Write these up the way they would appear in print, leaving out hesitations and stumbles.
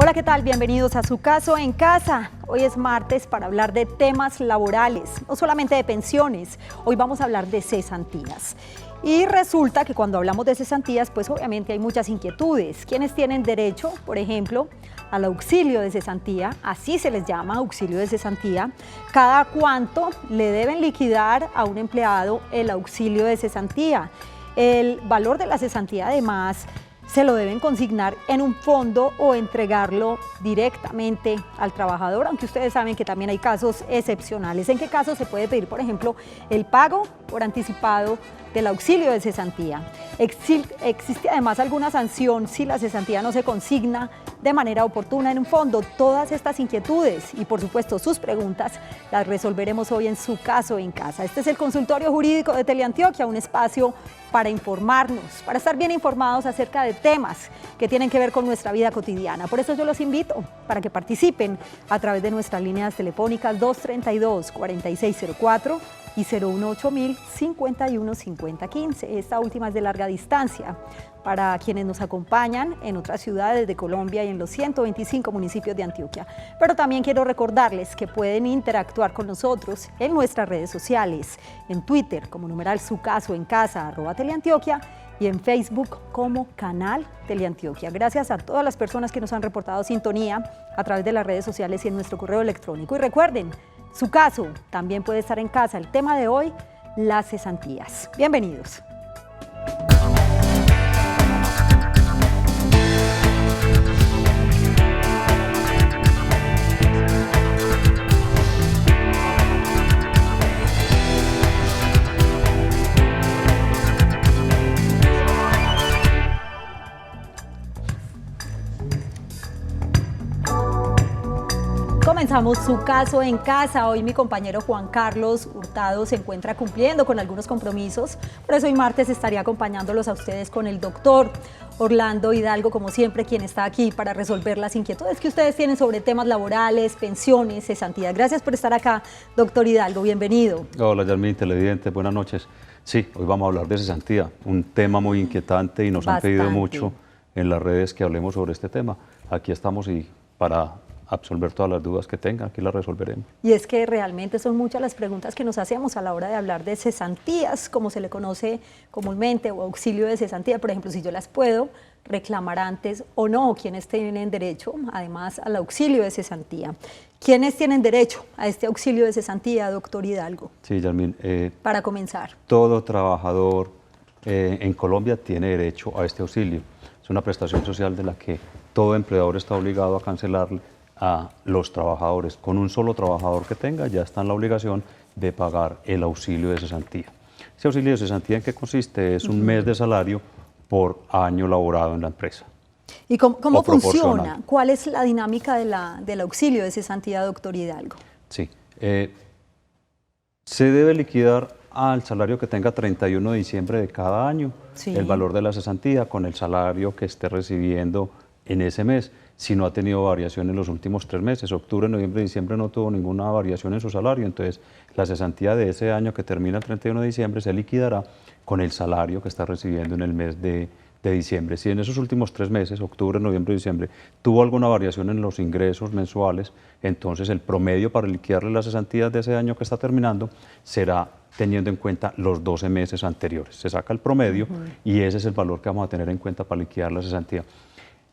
Hola, ¿qué tal? Bienvenidos a Su Caso en Casa. Hoy es martes para hablar de temas laborales, no solamente de pensiones. Hoy vamos a hablar de cesantías. Y resulta que cuando hablamos de cesantías, pues obviamente hay muchas inquietudes. ¿Quiénes tienen derecho, por ejemplo, al auxilio de cesantía? Así se les llama, auxilio de cesantía. ¿Cada cuánto le deben liquidar a un empleado el auxilio de cesantía? El valor de la cesantía, además, se lo deben consignar en un fondo o entregarlo directamente al trabajador, aunque ustedes saben que también hay casos excepcionales. ¿En qué casos se puede pedir, por ejemplo, el pago por anticipado del auxilio de cesantía? Existe además alguna sanción si la cesantía no se consigna de manera oportuna en un fondo. Todas estas inquietudes y por supuesto sus preguntas las resolveremos hoy en Su Caso en Casa. Este es el consultorio jurídico de Teleantioquia, un espacio para informarnos, para estar bien informados acerca de temas que tienen que ver con nuestra vida cotidiana. Por eso yo los invito para que participen a través de nuestras líneas telefónicas 232-4604 y 018-051-5015. Esta última es de larga distancia para quienes nos acompañan en otras ciudades de Colombia y en los 125 municipios de Antioquia. Pero también quiero recordarles que pueden interactuar con nosotros en nuestras redes sociales, en Twitter como numeral Su Caso en Casa, @Teleantioquia, y en Facebook como Canal Teleantioquia. Gracias a todas las personas que nos han reportado sintonía a través de las redes sociales y en nuestro correo electrónico. Y recuerden, Su Caso también puede estar en casa. El tema de hoy, las cesantías. Bienvenidos. Comenzamos Su Caso en Casa. Hoy mi compañero Juan Carlos Hurtado se encuentra cumpliendo con algunos compromisos, por eso hoy martes estaría acompañándolos a ustedes con el doctor Orlando Hidalgo, como siempre, quien está aquí para resolver las inquietudes que ustedes tienen sobre temas laborales, pensiones, cesantía. Gracias por estar acá, doctor Hidalgo, bienvenido. Hola, Yasmín, televidente, buenas noches. Sí, hoy vamos a hablar de cesantía, un tema muy inquietante y nos han pedido mucho en las redes que hablemos sobre este tema. Aquí estamos y para absolver todas las dudas que tengan, aquí las resolveremos. Y es que realmente son muchas las preguntas que nos hacemos a la hora de hablar de cesantías, como se le conoce comúnmente, o auxilio de cesantía. Por ejemplo, si yo las puedo reclamar antes o no, quienes tienen derecho además al auxilio de cesantía. ¿Quiénes tienen derecho a este auxilio de cesantía, doctor Hidalgo? Sí, Yasmín. Para comenzar. Todo trabajador en Colombia tiene derecho a este auxilio. Es una prestación social de la que todo empleador está obligado a cancelarle a los trabajadores. Con un solo trabajador que tenga ya está en la obligación de pagar el auxilio de cesantía. Ese auxilio de cesantía, ¿en qué consiste? Es un mes de salario por año laborado en la empresa. ¿Y cómo funciona? ¿Cuál es la dinámica del auxilio de cesantía, doctor Hidalgo? Sí, se debe liquidar al salario que tenga 31 de diciembre de cada año, sí, el valor de la cesantía con el salario que esté recibiendo en ese mes. Si no ha tenido variación en los últimos 3 meses, octubre, noviembre y diciembre no tuvo ninguna variación en su salario, entonces la cesantía de ese año que termina el 31 de diciembre se liquidará con el salario que está recibiendo en el mes de diciembre. Si en esos últimos 3 meses, octubre, noviembre y diciembre, tuvo alguna variación en los ingresos mensuales, entonces el promedio para liquidarle las cesantías de ese año que está terminando será teniendo en cuenta los 12 meses anteriores. Se saca el promedio y ese es el valor que vamos a tener en cuenta para liquidar la cesantía.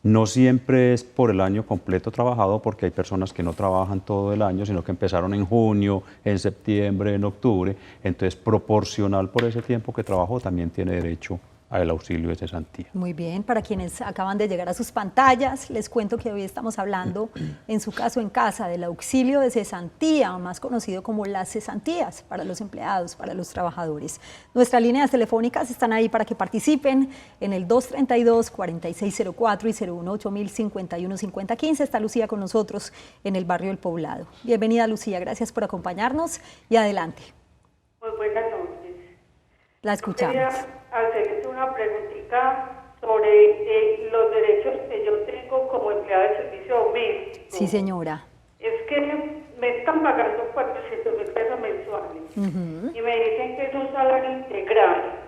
No siempre es por el año completo trabajado, porque hay personas que no trabajan todo el año, sino que empezaron en junio, en septiembre, en octubre. Entonces, proporcional por ese tiempo que trabajó, también tiene derecho al auxilio de cesantía. Muy bien, para quienes acaban de llegar a sus pantallas, les cuento que hoy estamos hablando en Su Caso en Casa del auxilio de cesantía, más conocido como las cesantías para los empleados, para los trabajadores. Nuestras líneas telefónicas están ahí para que participen en el 232-4604 y 018-051-5015. Está Lucía con nosotros en el barrio El Poblado. Bienvenida, Lucía, gracias por acompañarnos y adelante. Muy buenas noches. La escuchamos. Quería hacerles una preguntita sobre los derechos que yo tengo como empleada de servicio doméstico. Sí, señora. Es que me están pagando 400.000 pesos mensuales y me dicen que es un salario integral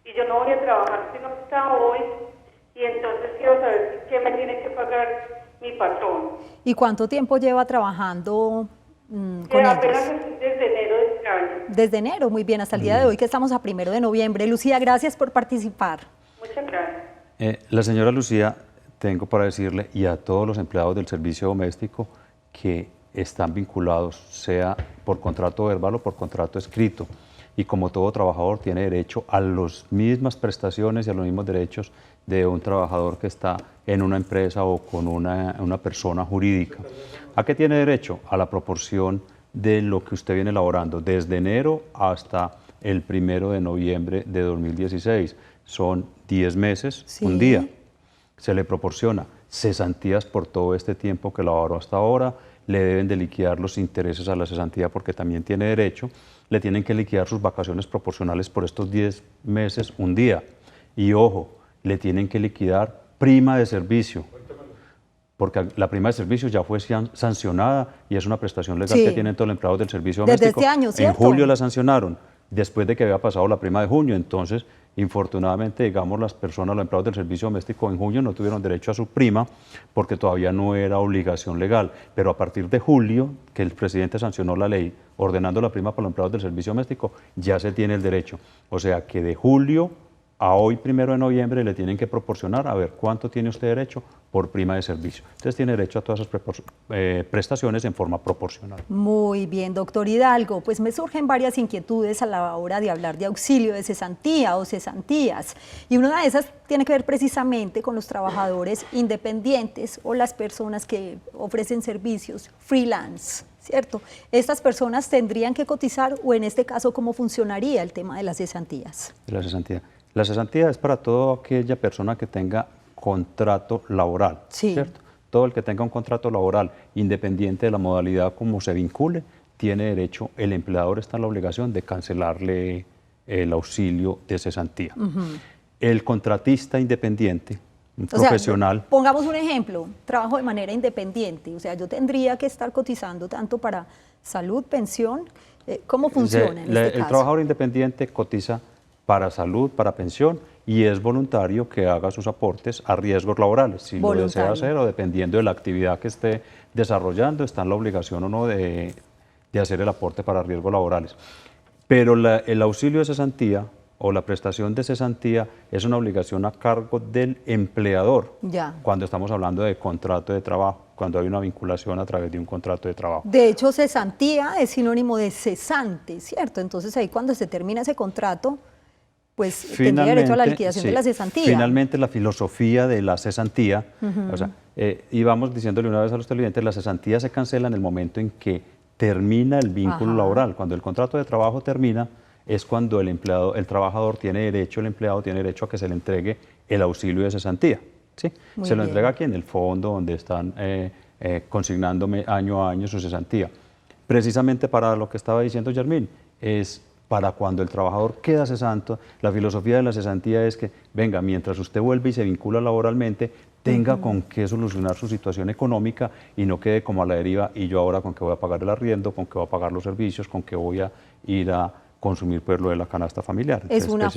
y yo no voy a trabajar sino hasta hoy, y entonces quiero saber qué me tiene que pagar mi patrón. ¿Y cuánto tiempo lleva trabajando con Apenas ellos? desde enero de este año. Desde enero, muy bien, hasta el día de hoy que estamos a 1 de noviembre. Lucía, gracias por participar. Muchas gracias. La señora Lucía, tengo para decirle, y a todos los empleados del servicio doméstico que están vinculados, sea por contrato verbal o por contrato escrito, y como todo trabajador tiene derecho a las mismas prestaciones y a los mismos derechos de un trabajador que está en una empresa o con una persona jurídica. ¿A qué tiene derecho? A la proporción de lo que usted viene elaborando desde enero hasta el 1 de noviembre de 2016. Son 10 meses, Sí. un día. Se le proporciona cesantías por todo este tiempo que laboró hasta ahora, le deben de liquidar los intereses a la cesantía porque también tiene derecho, le tienen que liquidar sus vacaciones proporcionales por estos 10 meses, un día. Y ojo, le tienen que liquidar prima de servicio, porque la prima de servicio ya fue sancionada y es una prestación legal Sí. que tienen todos los empleados del servicio Desde doméstico. este año, En ¿cierto? julio la sancionaron, después de que había pasado la prima de junio. Entonces, infortunadamente, digamos, las personas, los empleados del servicio doméstico en junio no tuvieron derecho a su prima porque todavía no era obligación legal. Pero a partir de julio, que el presidente sancionó la ley ordenando la prima para los empleados del servicio doméstico, ya se tiene el derecho. O sea que de julio a hoy, 1 de noviembre, le tienen que proporcionar a ver cuánto tiene usted derecho por prima de servicio. Entonces tiene derecho a todas esas prestaciones en forma proporcional. Muy bien, doctor Hidalgo, pues me surgen varias inquietudes a la hora de hablar de auxilio de cesantía o cesantías, y una de esas tiene que ver precisamente con los trabajadores independientes o las personas que ofrecen servicios freelance, ¿cierto? ¿Estas personas tendrían que cotizar o en este caso cómo funcionaría el tema de las cesantías? La cesantía. La cesantía es para toda aquella persona que tenga contrato laboral, Sí. ¿cierto? Todo el que tenga un contrato laboral, independiente de la modalidad como se vincule, tiene derecho, el empleador está en la obligación de cancelarle el auxilio de cesantía. El contratista independiente, un profesional. Sea, pongamos un ejemplo, trabajo de manera independiente, o sea, yo tendría que estar cotizando tanto para salud, pensión, ¿cómo funciona en este El caso? trabajador independiente cotiza para salud, para pensión, y es voluntario que haga sus aportes a riesgos laborales, si lo desea hacer o dependiendo de la actividad que esté desarrollando, está en la obligación o no de hacer el aporte para riesgos laborales. Pero el auxilio de cesantía o la prestación de cesantía es una obligación a cargo del empleador, Ya. cuando estamos hablando de contrato de trabajo, cuando hay una vinculación a través de un contrato de trabajo. De hecho, cesantía es sinónimo de cesante, ¿cierto? Entonces ahí cuando se termina ese contrato, pues tendría derecho a la liquidación sí, de la cesantía. Finalmente, la filosofía de la cesantía, o sea, y vamos diciéndole una vez a los televidentes, la cesantía se cancela en el momento en que termina el vínculo laboral. Cuando el contrato de trabajo termina, es cuando el trabajador tiene derecho, el empleado tiene derecho a que se le entregue el auxilio de cesantía. ¿Sí? Se lo entrega aquí en el fondo donde están consignándome año a año su cesantía. Precisamente para lo que estaba diciendo Yermín, es para cuando el trabajador queda cesante. La filosofía de la cesantía es que, venga, mientras usted vuelve y se vincula laboralmente, tenga con qué solucionar su situación económica y no quede como a la deriva, y yo ahora con qué voy a pagar el arriendo, con qué voy a pagar los servicios, con qué voy a ir a consumir pues lo de la canasta familiar. Es una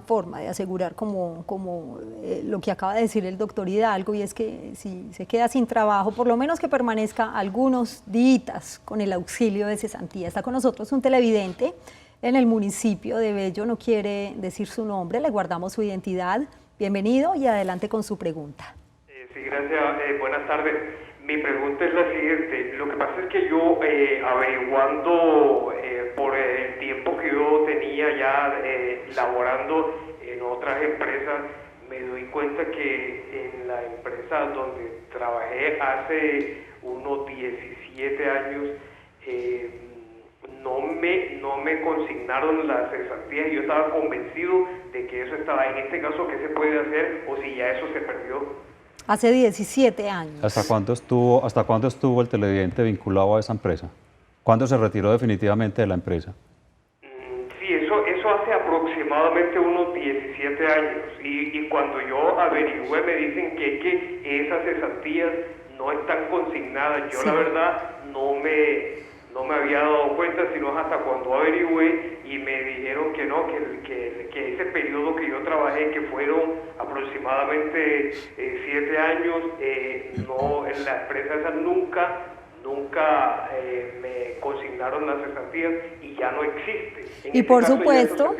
forma de asegurar como lo que acaba de decir el doctor Hidalgo, y es que si se queda sin trabajo, por lo menos que permanezca algunos días con el auxilio de cesantía. Está con nosotros un televidente en el municipio de Bello, no quiere decir su nombre, le guardamos su identidad. Bienvenido y adelante con su pregunta. Sí, gracias. Buenas tardes. Mi pregunta es la siguiente. Lo que pasa es que yo, averiguando por el tiempo que yo tenía ya laborando en otras empresas, me doy cuenta que en la empresa donde trabajé hace unos 17 años, no me consignaron las cesantías. Yo estaba convencido de que eso estaba. En este caso, ¿qué se puede hacer o si ya eso se perdió? Hace 17 años. ¿Hasta cuándo estuvo el televidente vinculado a esa empresa? ¿Cuándo se retiró definitivamente de la empresa? Sí, eso hace aproximadamente unos 17 años. Y cuando yo averigüé me dicen que esas cesantías no están consignadas. Yo la verdad no no me había dado cuenta, sino hasta cuando averigüé y me dijeron que no, que ese periodo que yo trabajé, que fueron aproximadamente 7 años, no, en la empresa esa nunca me consignaron las cesantías y ya no existe. Y por supuesto,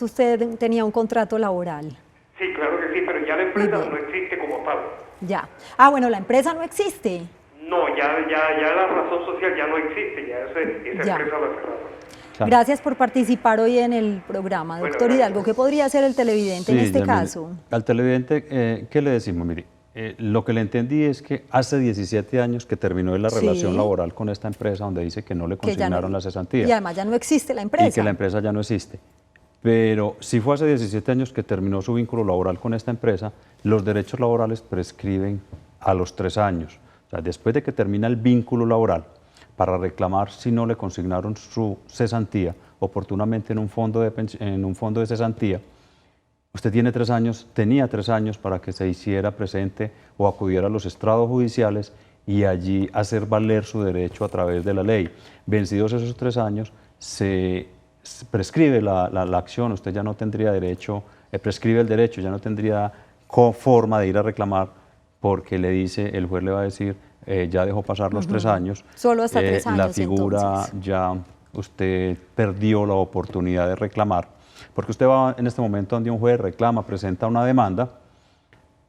usted tenía un contrato laboral. Sí, claro que sí, pero ya la empresa no existe como tal. Ya. Ah, bueno, la empresa no existe. No, ya la razón social ya no existe, ya esa empresa la cerraron. Claro. Gracias por participar hoy en el programa, doctor Hidalgo. ¿Qué podría hacer el televidente en este caso? Al televidente, ¿qué le decimos? Mire, lo que le entendí es que hace 17 años que terminó la relación laboral con esta empresa donde dice que no le consignaron la cesantía. Y además ya no existe la empresa. Y que la empresa ya no existe. Pero si fue hace 17 años que terminó su vínculo laboral con esta empresa, los derechos laborales prescriben a los 3 años. O sea, después de que termina el vínculo laboral, para reclamar si no le consignaron su cesantía oportunamente en un fondo de cesantía, usted tiene 3 años, tenía 3 años para que se hiciera presente o acudiera a los estrados judiciales y allí hacer valer su derecho a través de la ley. Vencidos esos 3 años, se prescribe la acción, usted ya no tendría derecho, prescribe el derecho, ya no tendría forma de ir a reclamar porque le dice, el juez le va a decir, ya dejó pasar los 3 años. Solo hasta 3 años. La figura entonces. Ya usted perdió la oportunidad de reclamar, porque usted va en este momento donde un juez reclama, presenta una demanda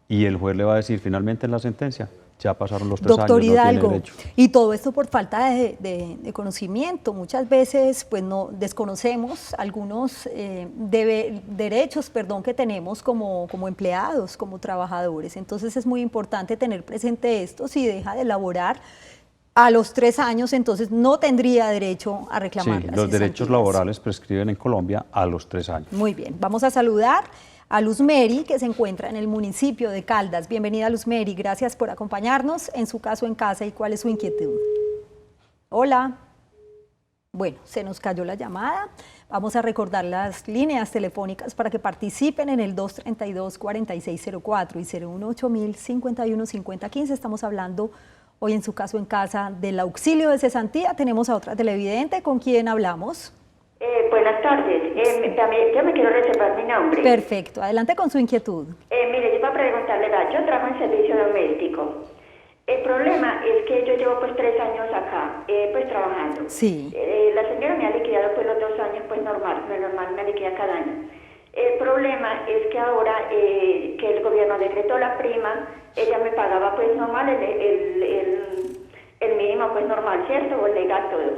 y el juez le va a decir finalmente en la sentencia, ya pasaron los 3 años, Doctor Hidalgo, no tiene derecho. Y todo esto por falta de conocimiento. Muchas veces pues no desconocemos algunos derechos que tenemos como empleados, como trabajadores. Entonces es muy importante tener presente esto. Si deja de laborar a los 3 años, entonces no tendría derecho a reclamar las los derechos cesantías. laborales prescriben en Colombia a los 3 años. Muy bien, vamos a saludar a Luz Mary, que se encuentra en el municipio de Caldas. Bienvenida, Luz Mary, gracias por acompañarnos en su caso en casa y cuál es su inquietud. Hola. Bueno, se nos cayó la llamada. Vamos a recordar las líneas telefónicas para que participen en el 232-4604 y 018-051-5015. Estamos hablando hoy en su caso en casa del auxilio de cesantía. Tenemos a otra televidente. ¿Con quién hablamos? Buenas tardes. Yo me quiero reservar mi nombre. Perfecto. Adelante con su inquietud. Mire, yo iba a preguntarle, yo trabajo en servicio doméstico. El problema es que yo llevo pues 3 años acá, pues trabajando. Sí. La señora me ha liquidado pues los 2 años pues normal me liquida cada año. El problema es que ahora que el gobierno decretó la prima, ella me pagaba pues normal el mínimo pues normal, ¿cierto? O legal todo.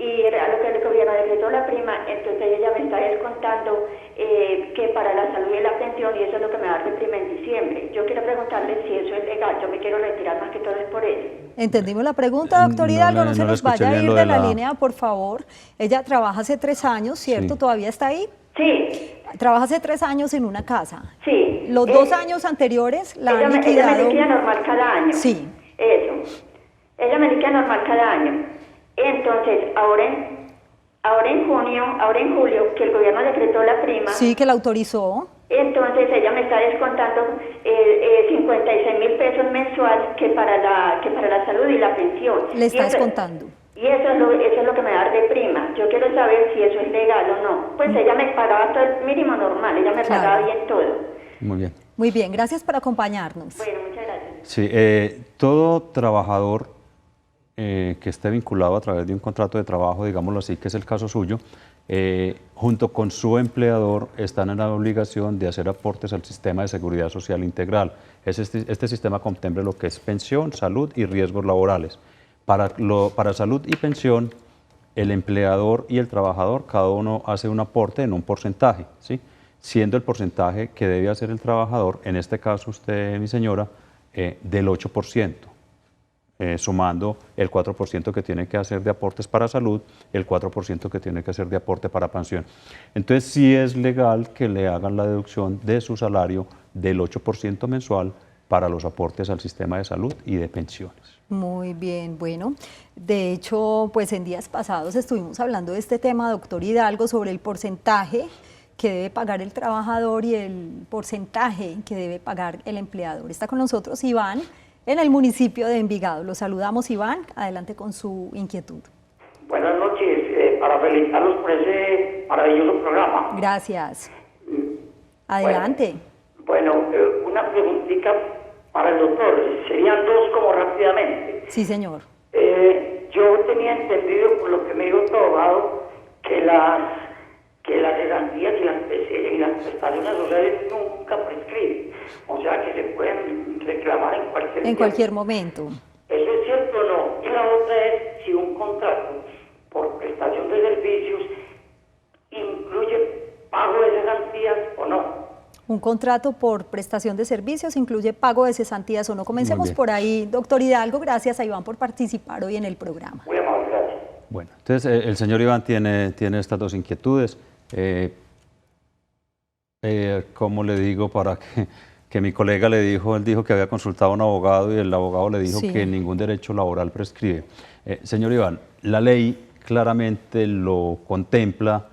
Y a lo que el gobierno decretó la prima, entonces ella me está descontando que para la salud y la pensión, y eso es lo que me va a dar de prima en diciembre. Yo quiero preguntarle si eso es legal, yo me quiero retirar más que todo es por eso. ¿Entendimos la pregunta, doctor Hidalgo? No se nos vaya a ir de la línea, por favor. Ella trabaja hace 3 años, ¿cierto? Sí. ¿Todavía está ahí? Sí. Trabaja hace 3 años en una casa. Sí. Los 2 años anteriores la han liquidado. Ella me liquida normal cada año. Sí. Eso. Ella me liquida normal cada año. Entonces, ahora en julio, que el gobierno decretó la prima. Sí, que la autorizó. Entonces ella me está descontando 56.000 pesos mensual que para la salud y la pensión. Le está descontando. Y eso es lo que me da de prima. Yo quiero saber si eso es legal o no. Pues ella me pagaba todo el mínimo normal, ella me pagaba bien todo. Muy bien. Muy bien, gracias por acompañarnos. Bueno, muchas gracias. Sí, todo trabajador que esté vinculado a través de un contrato de trabajo, digámoslo así, que es el caso suyo, junto con su empleador están en la obligación de hacer aportes al sistema de seguridad social integral. Este sistema contempla lo que es pensión, salud y riesgos laborales. Para salud y pensión, el empleador y el trabajador, cada uno hace un aporte en un porcentaje, ¿sí? Siendo el porcentaje que debe hacer el trabajador, en este caso usted, mi señora, del 8%. Sumando el 4% que tiene que hacer de aportes para salud, el 4% que tiene que hacer de aporte para pensión. Entonces sí es legal que le hagan la deducción de su salario del 8% mensual para los aportes al sistema de salud y de pensiones. Muy bien, bueno, de hecho, pues en días pasados estuvimos hablando de este tema, doctor Hidalgo, sobre el porcentaje que debe pagar el trabajador y el porcentaje que debe pagar el empleador. Está con nosotros Iván, en el municipio de Envigado. Lo saludamos, Iván. Adelante con su inquietud. Buenas noches, para felicitarlos por ese maravilloso programa. Gracias. Adelante. Bueno, una preguntita para el doctor. Serían dos como rápidamente. Sí, señor. Yo tenía entendido, por lo que me dijo tu abogado, que las cesantías y las prestaciones sociales nunca prescriben. O sea, que se pueden reclamar en cualquier En tiempo. cualquier momento. ¿Eso es cierto o no? Y la otra es si un contrato por prestación de servicios incluye pago de cesantías o no. Un contrato por prestación de servicios incluye pago de cesantías o no. Comencemos por ahí, doctor Hidalgo. Gracias a Iván por participar hoy en el programa. Muy amable, gracias. Bueno, entonces el señor Iván tiene estas dos inquietudes. ¿Cómo le digo para que mi colega él dijo que había consultado a un abogado y el abogado le dijo que ningún derecho laboral prescribe? Señor Iván, la ley claramente lo contempla,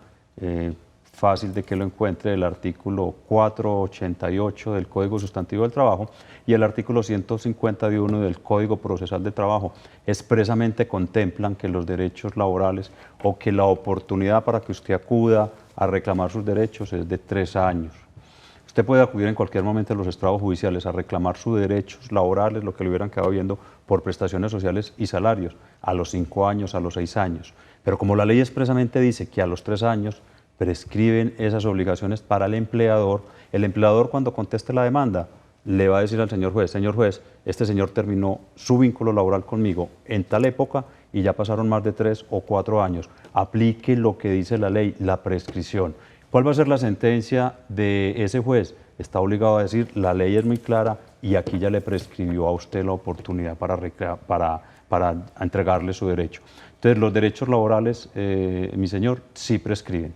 fácil de que lo encuentre, el artículo 488 del Código Sustantivo del Trabajo y el artículo 151 del Código Procesal de Trabajo expresamente contemplan que los derechos laborales o que la oportunidad para que usted acuda a reclamar sus derechos es de 3 años. Usted puede acudir en cualquier momento a los estrados judiciales a reclamar sus derechos laborales, lo que le hubieran quedado viendo por prestaciones sociales y salarios, a los 5 años, a los 6 años. Pero como la ley expresamente dice que a los 3 años prescriben esas obligaciones para el empleador cuando conteste la demanda le va a decir al señor juez, este señor terminó su vínculo laboral conmigo en tal época y ya pasaron más de 3 o 4 años, aplique lo que dice la ley, la prescripción. ¿Cuál va a ser la sentencia de ese juez? Está obligado a decir, la ley es muy clara y aquí ya le prescribió a usted la oportunidad para entregarle su derecho. Entonces, los derechos laborales, mi señor, sí prescriben.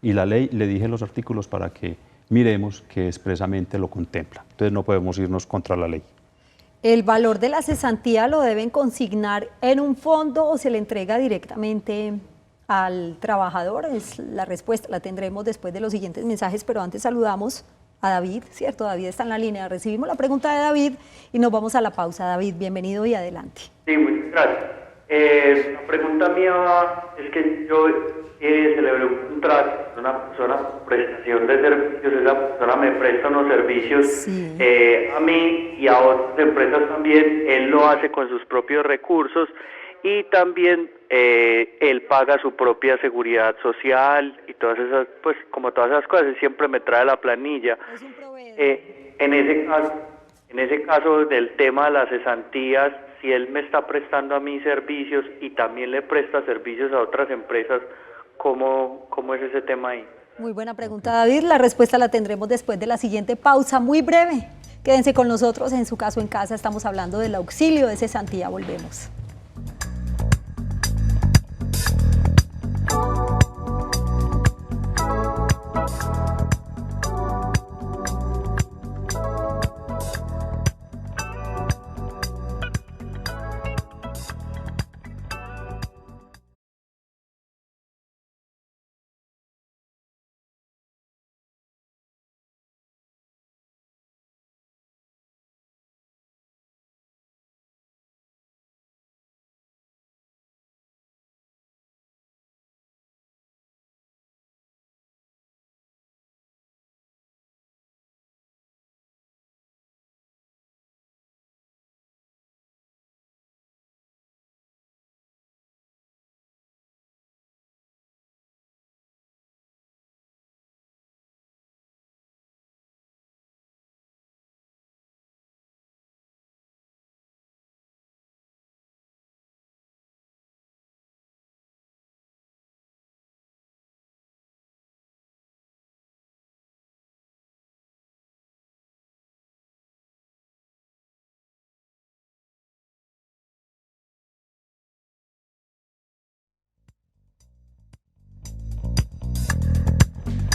Y la ley, le dije los artículos para que miremos que expresamente lo contempla. Entonces, no podemos irnos contra la ley. ¿El valor de la cesantía lo deben consignar en un fondo o se le entrega directamente al trabajador? Es la respuesta, la tendremos después de los siguientes mensajes, pero antes saludamos a David, ¿cierto? David está en la línea. Recibimos la pregunta de David y nos vamos a la pausa. David, bienvenido y adelante. Sí, muchas gracias. La pregunta mía es que yo celebré un contrato, una persona por prestación de servicios, esa persona me presta unos servicios a mí y a otras empresas también, él lo hace con sus propios recursos y también él paga su propia seguridad social y todas esas, pues como todas esas cosas, él siempre me trae la planilla. Es un proveedor. En ese caso del tema de las cesantías, si él me está prestando a mí servicios y también le presta servicios a otras empresas, ¿cómo es ese tema ahí? Muy buena pregunta, David. La respuesta la tendremos después de la siguiente pausa, muy breve. Quédense con nosotros, en su caso en casa estamos hablando del auxilio de cesantía. Volvemos.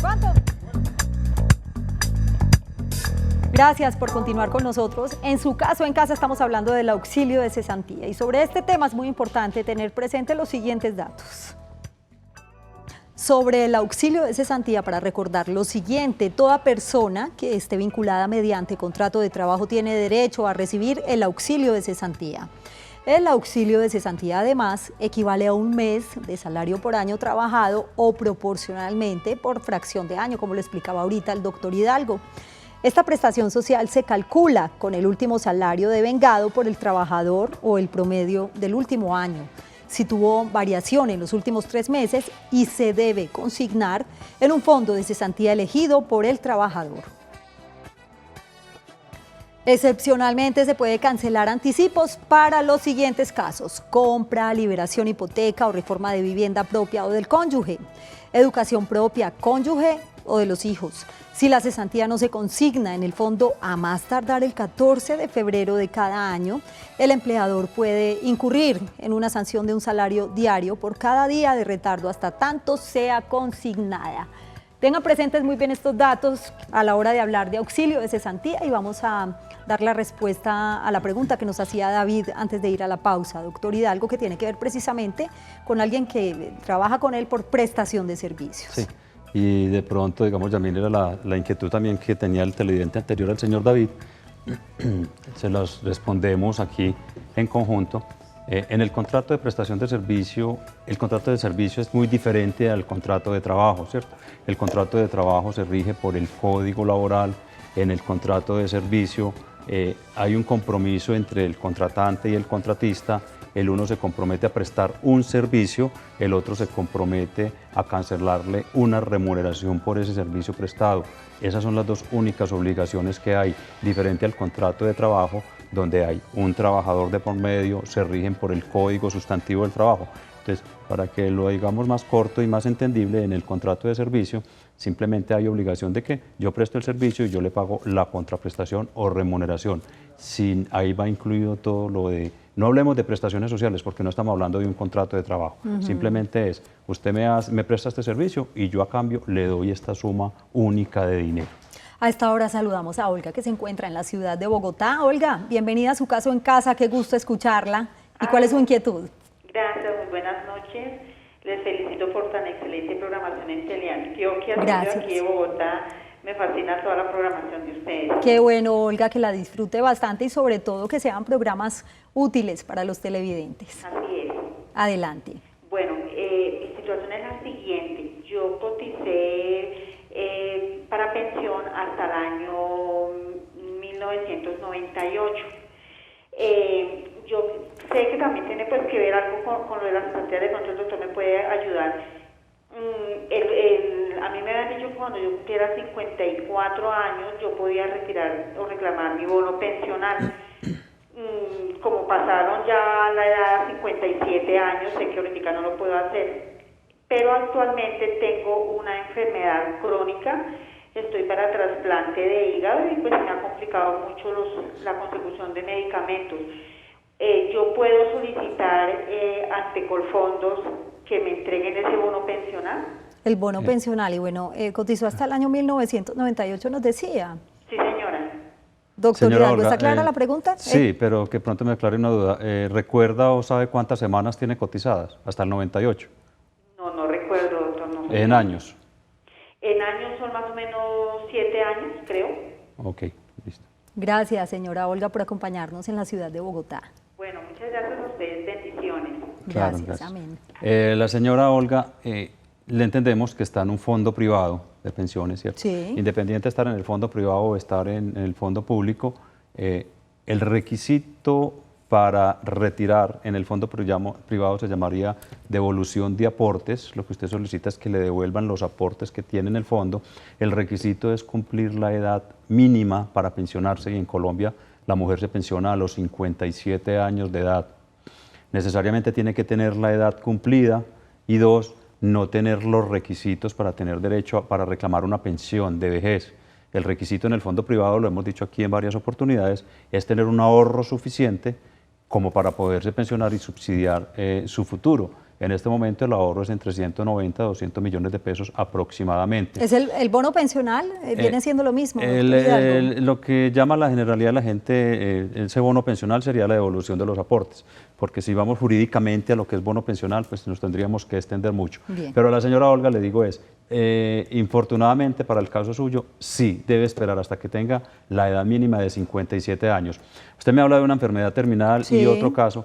¿Cuánto? Gracias por continuar con nosotros. En su caso, en casa, estamos hablando del auxilio de cesantía. Y sobre este tema es muy importante tener presente los siguientes datos. Sobre el auxilio de cesantía, para recordar lo siguiente: toda persona que esté vinculada mediante contrato de trabajo tiene derecho a recibir el auxilio de cesantía. El auxilio de cesantía, además, equivale a un mes de salario por año trabajado o proporcionalmente por fracción de año, como lo explicaba ahorita el doctor Hidalgo. Esta prestación social se calcula con el último salario devengado por el trabajador o el promedio del último año, si tuvo variación en los últimos 3 meses, y se debe consignar en un fondo de cesantía elegido por el trabajador. Excepcionalmente se puede cancelar anticipos para los siguientes casos: compra, liberación hipoteca o reforma de vivienda propia o del cónyuge, educación propia, cónyuge o de los hijos. Si la cesantía no se consigna en el fondo a más tardar el 14 de febrero de cada año, el empleador puede incurrir en una sanción de un salario diario por cada día de retardo hasta tanto sea consignada. Tengan presentes muy bien estos datos a la hora de hablar de auxilio de cesantía, y vamos a dar la respuesta a la pregunta que nos hacía David antes de ir a la pausa, doctor Hidalgo, que tiene que ver precisamente con alguien que trabaja con él por prestación de servicios. Sí. Y de pronto, digamos, también era la inquietud también que tenía el televidente anterior al señor David. Se las respondemos aquí en conjunto. En el contrato de prestación de servicio, el contrato de servicio es muy diferente al contrato de trabajo, ¿cierto? El contrato de trabajo se rige por el Código Laboral. En el contrato de servicio hay un compromiso entre el contratante y el contratista. El uno se compromete a prestar un servicio, el otro se compromete a cancelarle una remuneración por ese servicio prestado. Esas son las dos únicas obligaciones que hay, diferente al contrato de trabajo, donde hay un trabajador de por medio, se rigen por el Código Sustantivo del Trabajo. Entonces, para que lo digamos más corto y más entendible, en el contrato de servicio simplemente hay obligación de que yo presto el servicio y yo le pago la contraprestación o remuneración. Ahí va incluido todo lo de... No hablemos de prestaciones sociales porque no estamos hablando de un contrato de trabajo. Simplemente es, usted me presta este servicio y yo a cambio le doy esta suma única de dinero. A esta hora saludamos a Olga, que se encuentra en la ciudad de Bogotá. Olga, bienvenida a Su Caso en Casa, qué gusto escucharla. ¿Y cuál es su inquietud? Gracias, muy buenas noches. Les felicito por tan excelente programación en Teleantioquia. Gracias. Aquí en Bogotá, me fascina toda la programación de ustedes. Qué bueno, Olga, que la disfrute bastante y sobre todo que sean programas útiles para los televidentes. Así es. Adelante. Bueno, mi situación es la siguiente. Yo coticé para pensión hasta el año 1998. Yo sé que también tiene pues que ver algo con lo de las pasantías, de pronto el doctor me puede ayudar. A mí me habían dicho que cuando yo cumpliera 54 años yo podía retirar o reclamar mi bono pensional. Como pasaron ya la edad de 57 años, sé que ahorita no lo puedo hacer, pero actualmente tengo una enfermedad crónica, estoy para trasplante de hígado y pues me ha complicado mucho la consecución de medicamentos. Yo puedo solicitar ante Colfondos que me entreguen ese bono pensional. El bono pensional, y bueno, cotizó hasta el año 1998, nos decía. Sí, señora. Doctor Hidalgo, ¿está clara la pregunta? Sí, pero que pronto me aclare una duda. ¿Recuerda o sabe cuántas semanas tiene cotizadas? Hasta el 98. No recuerdo, doctor. No sé. ¿En años? En años son más o menos 7 años, creo. Ok, listo. Gracias, señora Olga, por acompañarnos en la ciudad de Bogotá. Bueno, muchas gracias a ustedes, bendiciones. Claro, Gracias, amén. La señora Olga, le entendemos que está en un fondo privado de pensiones, ¿cierto? Sí. Independiente de estar en el fondo privado o estar en el fondo público, el requisito para retirar en el fondo privado se llamaría devolución de aportes. Lo que usted solicita es que le devuelvan los aportes que tiene en el fondo. El requisito es cumplir la edad mínima para pensionarse, y en Colombia la mujer se pensiona a los 57 años de edad. Necesariamente tiene que tener la edad cumplida, y 2, no tener los requisitos para tener derecho para reclamar una pensión de vejez. El requisito en el fondo privado, lo hemos dicho aquí en varias oportunidades, es tener un ahorro suficiente como para poderse pensionar y subsidiar su futuro. En este momento el ahorro es entre 190 a 200 millones de pesos aproximadamente. ¿Es el bono pensional? ¿Viene siendo lo mismo? Lo que llama la generalidad de la gente, ese bono pensional sería la devolución de los aportes, porque si vamos jurídicamente a lo que es bono pensional, pues nos tendríamos que extender mucho. Bien. Pero a la señora Olga le digo infortunadamente para el caso suyo, sí, debe esperar hasta que tenga la edad mínima de 57 años. Usted me habla de una enfermedad terminal y otro caso.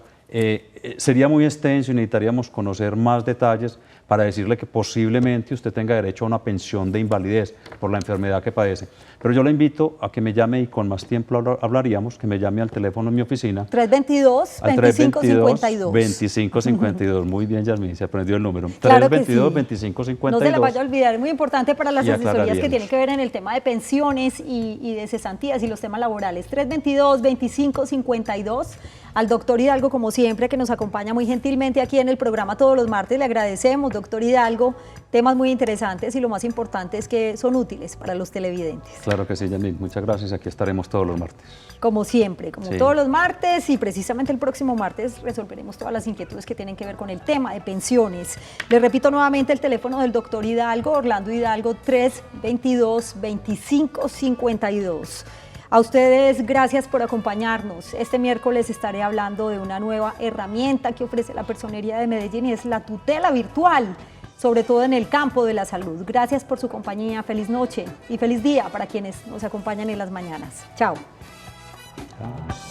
Sería muy extenso y necesitaríamos conocer más detalles para decirle que posiblemente usted tenga derecho a una pensión de invalidez por la enfermedad que padece. Pero yo le invito a que me llame y con más tiempo hablaríamos, que me llame al teléfono en mi oficina. 322-2552. 2552. Muy bien, Yasmín, se aprendió el número. Claro 322-2552. No se la vaya a olvidar, es muy importante para las asesorías que tienen que ver en el tema de pensiones y de cesantías y los temas laborales. 322-2552. Al doctor Hidalgo, como siempre, que nos acompaña muy gentilmente aquí en el programa todos los martes. Le agradecemos, doctor Hidalgo, temas muy interesantes y lo más importante es que son útiles para los televidentes. Claro que sí, Yasmín, muchas gracias, aquí estaremos todos los martes. Como siempre, todos los martes, y precisamente el próximo martes resolveremos todas las inquietudes que tienen que ver con el tema de pensiones. Le repito nuevamente el teléfono del doctor Hidalgo, Orlando Hidalgo, 322-2552. A ustedes, gracias por acompañarnos. Este miércoles estaré hablando de una nueva herramienta que ofrece la Personería de Medellín y es la tutela virtual, sobre todo en el campo de la salud. Gracias por su compañía, feliz noche y feliz día para quienes nos acompañan en las mañanas. Chao. Chao.